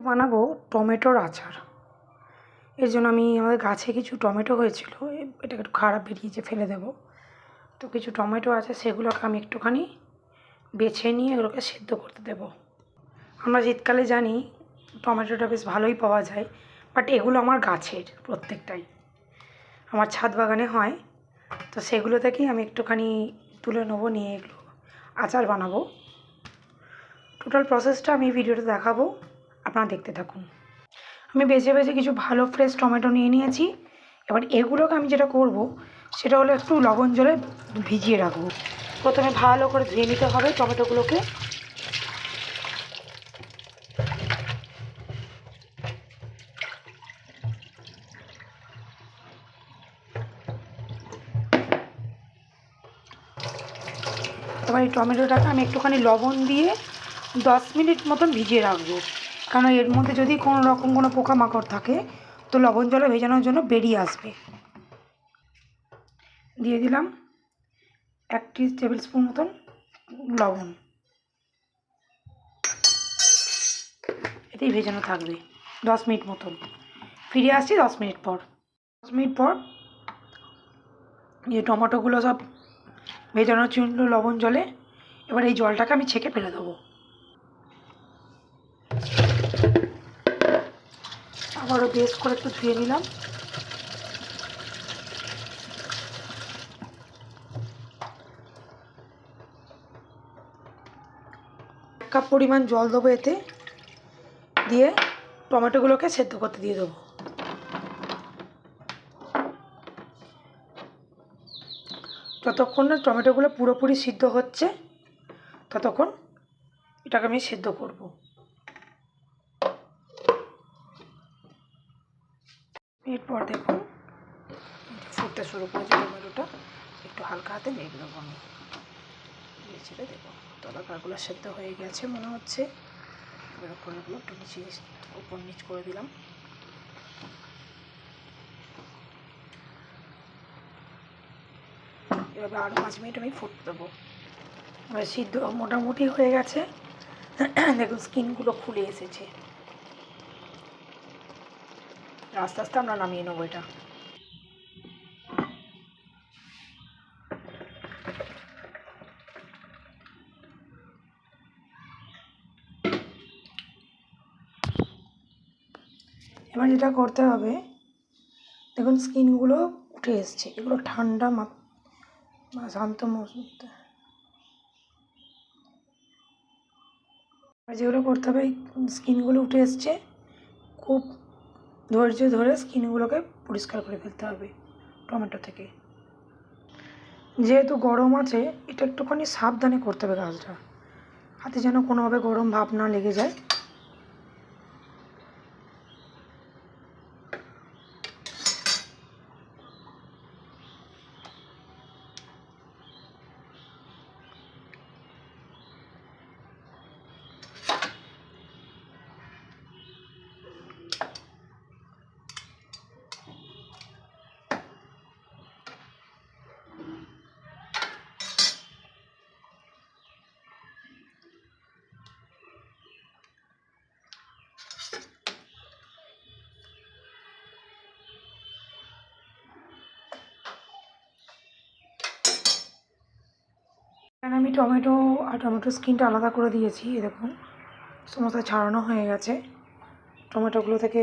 বানাবো টমেটোর আচার। এর জন্য আমি আমাদের গাছে কিছু টমেটো হয়েছিল, এটা একটু খারাপ বেরিয়েছে, ফেলে দেবো। তো কিছু টমেটো আছে, সেগুলোকে আমি একটুখানি বেছে নিয়ে এগুলোকে সেদ্ধ করতে দেবো। আমরা শীতকালে জানি টমেটোটা বেশ ভালোই পাওয়া যায়, বাট এগুলো আমার গাছের প্রত্যেকটাই আমার ছাদ বাগানে হয়। তো সেগুলো থেকেই আমি একটুখানি তুলে নেবো, নিয়ে এগুলো আচার বানাবো। টোটাল প্রসেসটা আমি ভিডিওতে দেখাবো, আপনারা দেখতে থাকুন। আমি বেছে বেছে কিছু ভালো ফ্রেশ টমেটো নিয়ে নিয়েছি। এবার এগুলোকে আমি যেটা করব সেটা হলো একটু লবণ জলে ভিজিয়ে রাখবো। প্রথমে ভালো করে ধুয়ে নিতে হবে টমেটোগুলোকে। এবার এই টমেটোটাকে আমি একটুখানি লবণ দিয়ে 10 মিনিট মতন ভিজিয়ে রাখবো, কারণ এর মধ্যে যদি কোনো রকম কোনো পোকামাকড় থাকে তো লবণ জলে ভেজানোর জন্য বেরিয়ে আসবে। দিয়ে দিলাম 1 টেবিল স্পুন মতন লবণ, এতেই ভেজানো থাকবে 10 মিনিট মতন। ফিরে আসছি 10 মিনিট পর। 10 মিনিট পর এই টমেটোগুলো সব ভেজানো ছিল লবণ জলে। এবার এই জলটাকে আমি ছেঁকে ফেলে দেবো। আবারও বেশ করে একটু ধুয়ে নিলাম। এক কাপ পরিমাণ জল দেবো এতে, দিয়ে টমেটোগুলোকে সেদ্ধ করতে দিয়ে দেবো। যতক্ষণ না টমেটোগুলো পুরোপুরি সিদ্ধ হচ্ছে ততক্ষণ এটাকে আমি সেদ্ধ করব। এরপর দেখুন ফুটতে শুরু করেছে টমেটোটা, একটু হালকা হাতে নেড়ে দেবো আমি, ছেড়ে দেবো। তরকারিগুলো সেদ্ধ হয়ে গেছে মনে হচ্ছে। এবার ওপরগুলো একটু উপর নিচ করে দিলাম। এভাবে আরও 5 মিনিট আমি ফুটতে দেবো। এবার সিদ্ধ মোটামুটি হয়ে গেছে, দেখুন স্কিনগুলো খুলে এসেছে। আস্তে আস্তে আমরা নামিয়ে নেবো এটা। এবার যেটা করতে হবে, দেখুন স্কিনগুলো উঠে এসছে, এগুলো ঠান্ডা শান্ত মুহূর্তে যেগুলো করতে হবে, স্কিনগুলো উঠে এসছে, খুব ধৈর্য ধরে স্কিনগুলোকে পরিষ্কার করে ফেলতে হবে টমেটো থেকে। যেহেতু গরম আছে, এটা একটুখানি সাবধানে করতে হবে কাজটা, হাতে যেন কোনোভাবে গরম ভাব না লেগে যায়। এখানে আমি টমেটো আর টমেটোর স্কিনটা আলাদা করে দিয়েছি। দেখুন সমস্ত ছাড়ানো হয়ে গেছে, টমেটোগুলো থেকে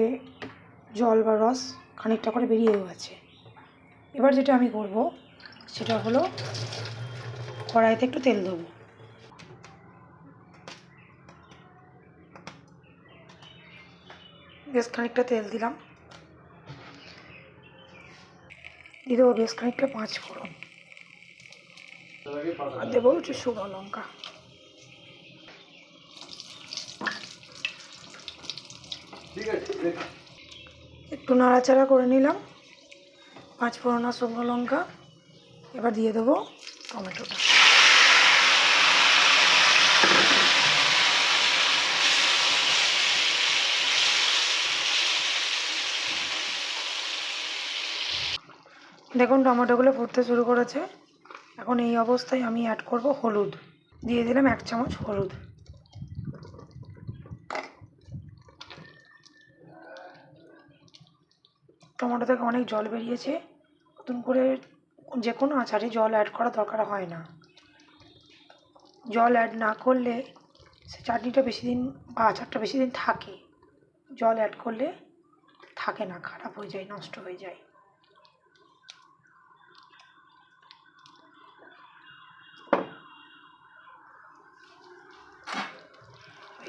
জল বা রস খানিকটা করে বেরিয়েও গেছে। এবার যেটা আমি করব সেটা হলো কড়াইতে একটু তেল দেবো। বেশ খানিকটা তেল দিলাম, দিয়ে দেবো বেশ খানিকটা 5 ফোড়ন, আর দেবো একটু শুকনো লঙ্কা। একটু নাড়াচাড়া করে নিলাম 5 ফোড়ন আর শুকনো লঙ্কা। এবার দিয়ে দেবো টমেটোটা। দেখুন টমেটোগুলো ফুটতে শুরু করেছে। এখন এই অবস্থায় আমি অ্যাড করব হলুদ। দিয়ে দিলাম 1 চামচ হলুদ। টমেটো থেকে অনেক জল বেরিয়েছে। নতুন করে যে কোনো আচারে জল অ্যাড করা দরকার হয় না। জল অ্যাড না করলে সে চাটনিটা বেশি দিন বা আচারটা বেশি দিন থাকে। জল অ্যাড করলে থাকে না, খারাপ হয়ে যায়, নষ্ট হয়ে যায়।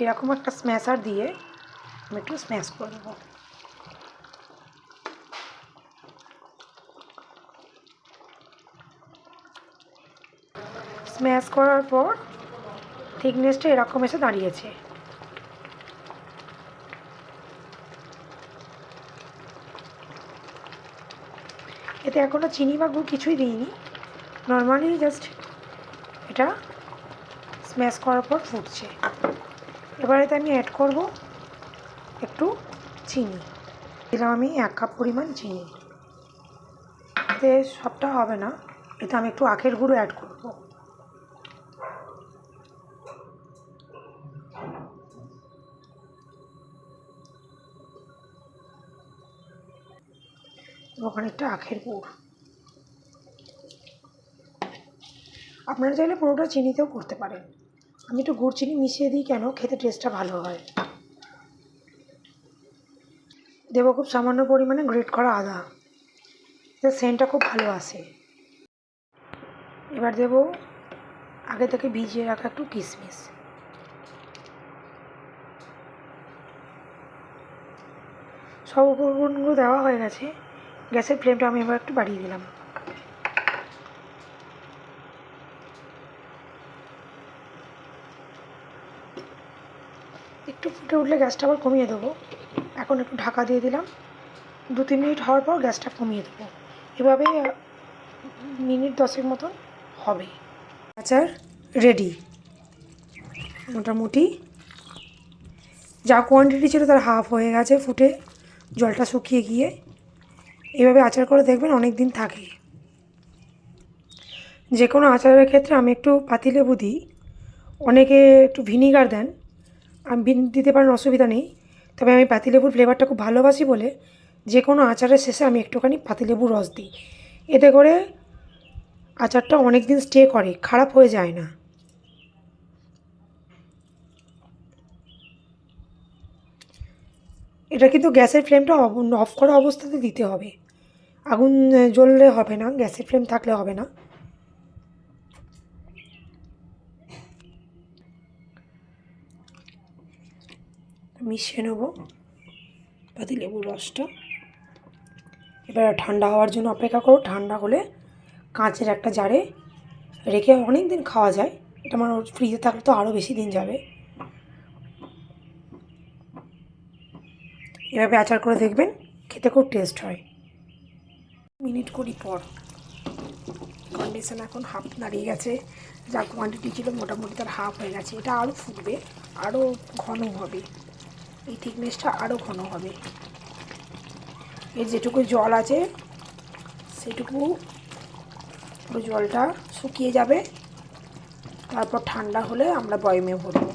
এরকম একটা স্ম্যাশার দিয়ে আমি একটু স্ম্যাশ করে দেবো। স্ম্যাশ করার পর থিকনেসটা এরকম এসে দাঁড়িয়েছে। এতে এখনও চিনি বা গুড় কিছুই দিইনি, নর্মালি জাস্ট এটা স্ম্যাশ করার পর ফুটছে। এবার এতে আমি অ্যাড করব একটু চিনি। দিলাম আমি 1 কাপ পরিমাণ চিনি। এতে সবটা হবে না, এতে আমি একটু আখের গুঁড়ো অ্যাড করব। ওখানে একটা আখের গুড়। আপনারা চাইলে পুরোটা চিনিতেও করতে পারেন। আমি একটু গুড় চিনি মিশিয়ে দিই, কেন খেতে টেস্টটা ভালো হয়। দেবো খুব সামান্য পরিমাণে গ্রেট করা আদা, এতে সেন্টটা খুব ভালো আসে। এবার দেবো আগে থেকে ভিজিয়ে রাখা একটু কিশমিশ। সব উপকরণগুলো দেওয়া হয়ে গেছে। গ্যাসের ফ্লেমটা আমি এবার একটু বাড়িয়ে দিলাম। একটু ফুটে উঠলে গ্যাসটা আবার কমিয়ে দেবো। এখন একটু ঢাকা দিয়ে দিলাম। 2-3 মিনিট হওয়ার পর গ্যাসটা কমিয়ে দেবো। এভাবে মিনিট 10 মতন হবে। আচার রেডি। মোটামুটি যা কোয়ান্টিটি ছিল তার হাফ হয়ে গেছে ফুটে, জলটা শুকিয়ে গিয়ে। এভাবে আচার করে দেখবেন অনেক দিন থাকে। যে কোনো আচারের ক্ষেত্রে আমি একটু পাতিলেবু দিই, অনেকে একটু ভিনিগার দেন। আমি দিতে পারেন, অসুবিধা নেই। তবে আমি পাতিলেবুর ফ্লেভারটা খুব ভালোবাসি বলে যে কোনো আচারের শেষে আমি একটুখানি পাতিলেবুর রস দিই। এতে করে আচারটা অনেক দিন স্টে করে, খারাপ হয়ে যায় না। এটা কিন্তু গ্যাসের ফ্লেমটা অফ করা অবস্থাতে দিতে হবে। আগুন জ্বললে হবে না, গ্যাসের ফ্লেম থাকলে হবে না। মিশিয়ে নেব পাতিলেবুর রসটা। এবার ঠান্ডা হওয়ার জন্য অপেক্ষা করো। ঠান্ডা হলে কাঁচের একটা জারে রেখে অনেক দিন খাওয়া যায়। এটা আমার ফ্রিজে থাকলে তো আরও বেশি দিন যাবে। এভাবে আচার করে দেখবেন, খেতে খুব টেস্ট হয়। মিনিট 20 পর কন্ডিশন এখন হাফ দাঁড়িয়ে গেছে। যা কোয়ান্টিটি ছিল মোটামুটি তার হাফ হয়ে গেছে। এটা আরও ফুটবে, আরও ঘন হবে, এই থিকনেসটা আরও ঘন হবে। এর যেটুকু জল আছে সেটুকু পুরো জলটা শুকিয়ে যাবে। তারপর ঠান্ডা হলে আমরা বয়মে ভরবো।